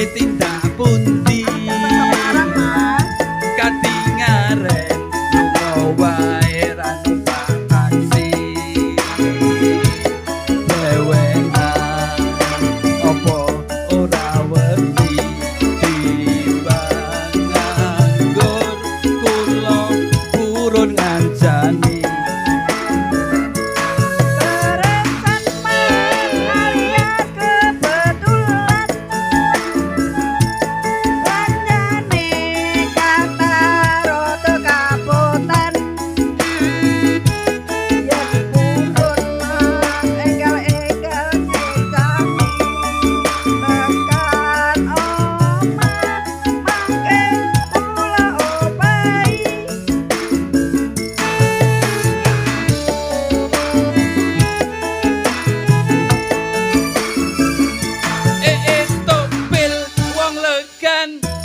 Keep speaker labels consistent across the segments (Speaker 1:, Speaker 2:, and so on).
Speaker 1: Tindak pundi kati ngaren lunga wae ra numpak taksi dewean opo ora wedi timbang nganggur kula purun ngancani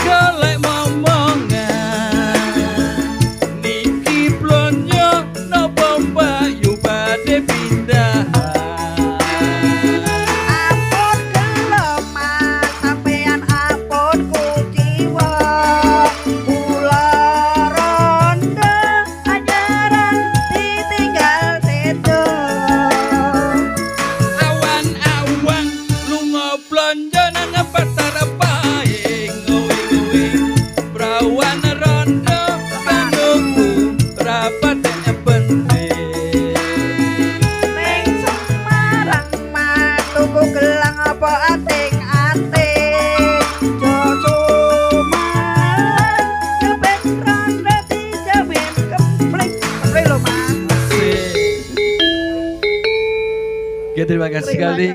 Speaker 1: golek momongan niki blonyo nopo mbayu badhe pindahan
Speaker 2: ampun kelemah sampeyan ampun kuciwa kula rondo ajaran ditinggal sedo
Speaker 1: awan-awan lunga blonjo nang pasar Prawan rondo kanungku rapat penting
Speaker 2: ning Semarang mah tuku gelang apa ating-ating joso malang jebet rondo dijamin kempling lho Mas.
Speaker 1: Oke, terima kasih sekali.